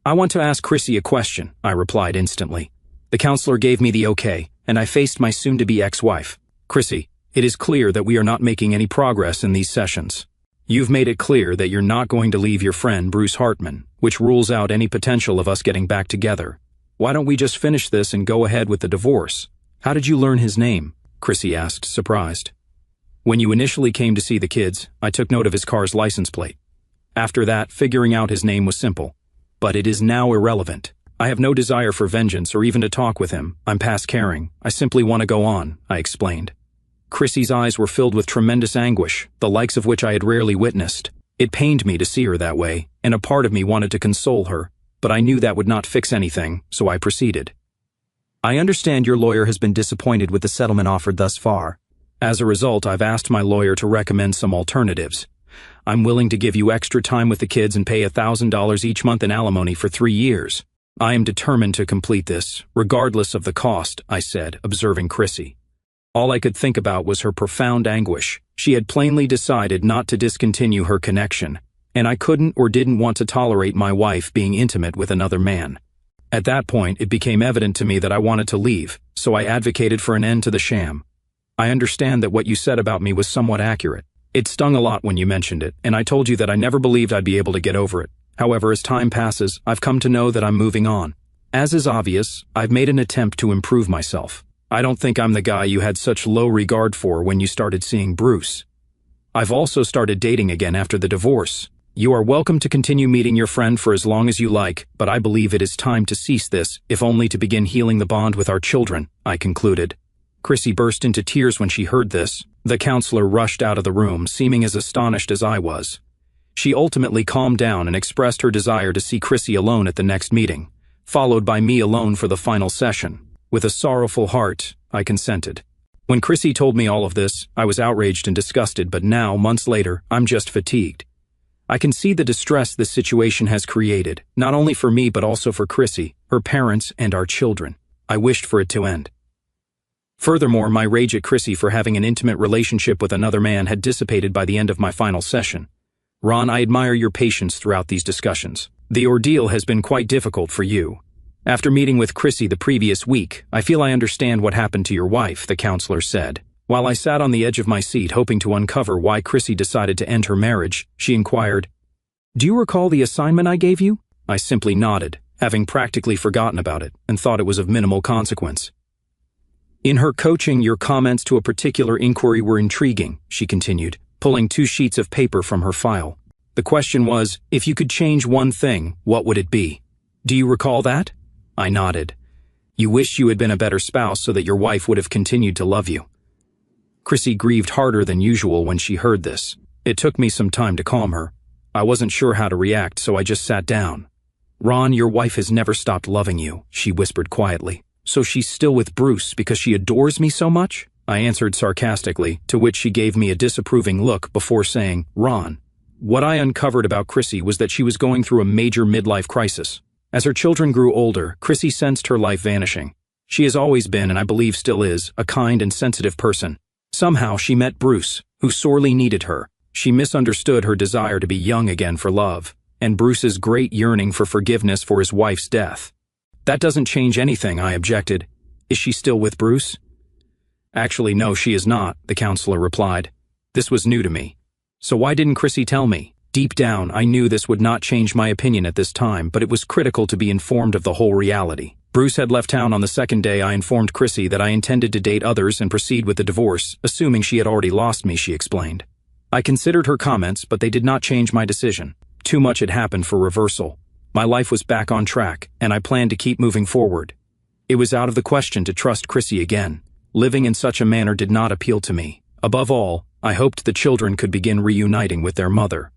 "I want to ask Chrissy a question," I replied instantly. The counselor gave me the okay, and I faced my soon-to-be ex-wife. "Chrissy, it is clear that we are not making any progress in these sessions. You've made it clear that you're not going to leave your friend Bruce Hartman, which rules out any potential of us getting back together. Why don't we just finish this and go ahead with the divorce?" "How did you learn his name?" Chrissy asked, surprised. "When you initially came to see the kids, I took note of his car's license plate. After that, figuring out his name was simple. but it is now irrelevant. I have no desire for vengeance or even to talk with him. I'm past caring. I simply want to go on, I explained. Chrissy's eyes were filled with tremendous anguish, the likes of which I had rarely witnessed. It pained me to see her that way, and a part of me wanted to console her, but I knew that would not fix anything, so I proceeded. I understand your lawyer has been disappointed with the settlement offered thus far. As a result, I've asked my lawyer to recommend some alternatives. I'm willing to give you extra time with the kids and pay $1,000 each month in alimony for 3 years. I am determined to complete this, regardless of the cost, I said, observing Chrissy. All I could think about was her profound anguish. She had plainly decided not to discontinue her connection, and I couldn't or didn't want to tolerate my wife being intimate with another man. At that point, it became evident to me that I wanted to leave, so I advocated for an end to the sham. I understand that what you said about me was somewhat accurate. It stung a lot when you mentioned it, and I told you that I never believed I'd be able to get over it. However, as time passes, I've come to know that I'm moving on. As is obvious, I've made an attempt to improve myself. I don't think I'm the guy you had such low regard for when you started seeing Bruce. I've also started dating again after the divorce. You are welcome to continue meeting your friend for as long as you like, but I believe it is time to cease this, if only to begin healing the bond with our children, I concluded. Chrissy burst into tears when she heard this. The counselor rushed out of the room, seeming as astonished as I was. She ultimately calmed down and expressed her desire to see Chrissy alone at the next meeting, followed by me alone for the final session. With a sorrowful heart, I consented. When Chrissy told me all of this, I was outraged and disgusted, but now, months later, I'm just fatigued. I can see the distress this situation has created, not only for me but also for Chrissy, her parents, and our children. I wished for it to end. Furthermore, my rage at Chrissy for having an intimate relationship with another man had dissipated by the end of my final session. Ron, I admire your patience throughout these discussions. The ordeal has been quite difficult for you. After meeting with Chrissy the previous week, I feel I understand what happened to your wife, the counselor said. While I sat on the edge of my seat hoping to uncover why Chrissy decided to end her marriage, she inquired, "Do you recall the assignment I gave you?" I simply nodded, having practically forgotten about it, and thought it was of minimal consequence. "In her coaching, your comments to a particular inquiry were intriguing," she continued, pulling 2 sheets of paper from her file. "The question was, if you could change one thing, what would it be? Do you recall that?" I nodded. "You wished you had been a better spouse so that your wife would have continued to love you." Chrissy grieved harder than usual when she heard this. It took me some time to calm her. I wasn't sure how to react, so I just sat down. "Ron, your wife has never stopped loving you," she whispered quietly. "So she's still with Bruce because she adores me so much?" I answered sarcastically, to which she gave me a disapproving look before saying, "Ron, what I uncovered about Chrissy was that she was going through a major midlife crisis. As her children grew older, Chrissy sensed her life vanishing. She has always been, and I believe still is, a kind and sensitive person. Somehow she met Bruce, who sorely needed her. She misunderstood her desire to be young again for love, and Bruce's great yearning for forgiveness for his wife's death. That doesn't change anything," I objected. "Is she still with Bruce?" "Actually, no, she is not," the counselor replied. This was new to me. So why didn't Chrissy tell me? Deep down, I knew this would not change my opinion at this time, but it was critical to be informed of the whole reality. Bruce had left town on the second day. I informed Chrissy that I intended to date others and proceed with the divorce, assuming she had already lost me, she explained. I considered her comments, but they did not change my decision. Too much had happened for reversal. My life was back on track, and I planned to keep moving forward. It was out of the question to trust Chrissy again. Living in such a manner did not appeal to me. Above all, I hoped the children could begin reuniting with their mother.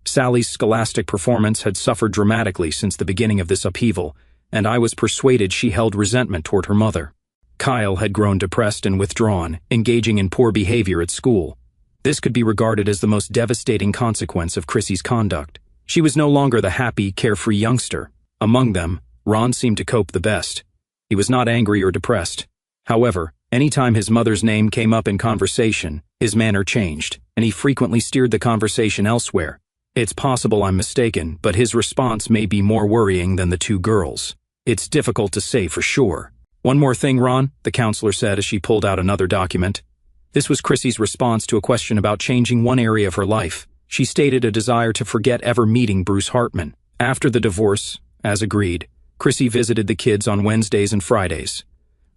Sally's scholastic performance had suffered dramatically since the beginning of this upheaval, and I was persuaded she held resentment toward her mother. Kyle had grown depressed and withdrawn, engaging in poor behavior at school. This could be regarded as the most devastating consequence of Chrissy's conduct. She was no longer the happy, carefree youngster. Among them, Ron seemed to cope the best. He was not angry or depressed. However, anytime his mother's name came up in conversation, his manner changed, and he frequently steered the conversation elsewhere. It's possible I'm mistaken, but his response may be more worrying than the 2 girls. It's difficult to say for sure. "One more thing, Ron," the counselor said as she pulled out another document. This was Chrissy's response to a question about changing one area of her life. She stated a desire to forget ever meeting Bruce Hartman. After the divorce, as agreed, Chrissy visited the kids on Wednesdays and Fridays.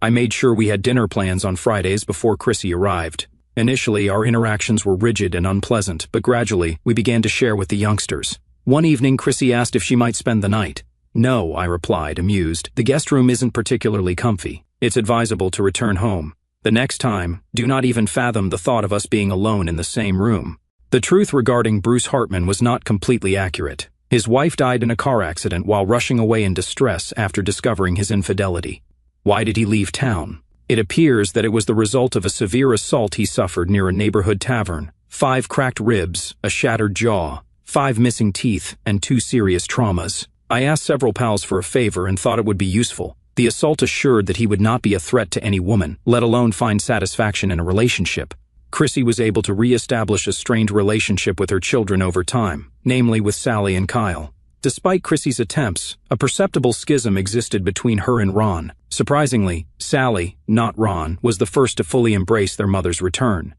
I made sure we had dinner plans on Fridays before Chrissy arrived. Initially, our interactions were rigid and unpleasant, but gradually, we began to share with the youngsters. One evening, Chrissy asked if she might spend the night. No, I replied, amused. The guest room isn't particularly comfy. It's advisable to return home. The next time, do not even fathom the thought of us being alone in the same room. The truth regarding Bruce Hartman was not completely accurate. His wife died in a car accident while rushing away in distress after discovering his infidelity. Why did he leave town? It appears that it was the result of a severe assault he suffered near a neighborhood tavern. 5 cracked ribs, a shattered jaw, 5 missing teeth, and 2 serious traumas. I asked several pals for a favor and thought it would be useful. The assault assured that he would not be a threat to any woman, let alone find satisfaction in a relationship. Chrissy was able to re-establish a strained relationship with her children over time, namely with Sally and Kyle. Despite Chrissy's attempts, a perceptible schism existed between her and Ron. Surprisingly, Sally, not Ron, was the first to fully embrace their mother's return.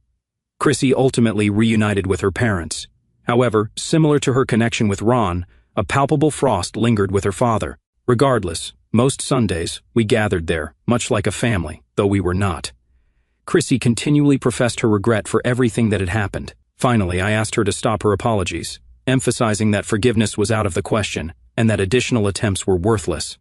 Chrissy ultimately reunited with her parents. However, similar to her connection with Ron, a palpable frost lingered with her father. Regardless, most Sundays, we gathered there, much like a family, though we were not. Chrissy continually professed her regret for everything that had happened. Finally, I asked her to stop her apologies, emphasizing that forgiveness was out of the question and that additional attempts were worthless.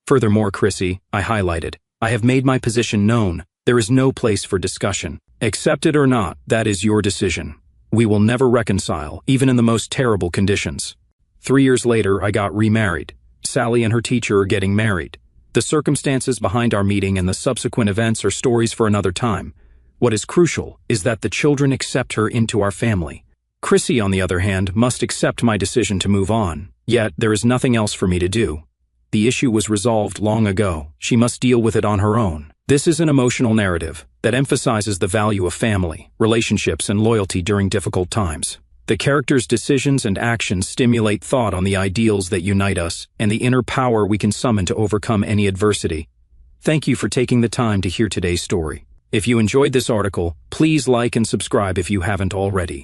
Furthermore, Chrissy, I highlighted, I have made my position known. There is no place for discussion. Accept it or not, that is your decision. We will never reconcile, even in the most terrible conditions. 3 years later, I got remarried. Sally and her teacher are getting married. The circumstances behind our meeting and the subsequent events are stories for another time. What is crucial is that the children accept her into our family. Chrissy, on the other hand, must accept my decision to move on. Yet, there is nothing else for me to do. The issue was resolved long ago. She must deal with it on her own. This is an emotional narrative that emphasizes the value of family, relationships, and loyalty during difficult times. The characters' decisions and actions stimulate thought on the ideals that unite us and the inner power we can summon to overcome any adversity. Thank you for taking the time to hear today's story. If you enjoyed this article, please like and subscribe if you haven't already.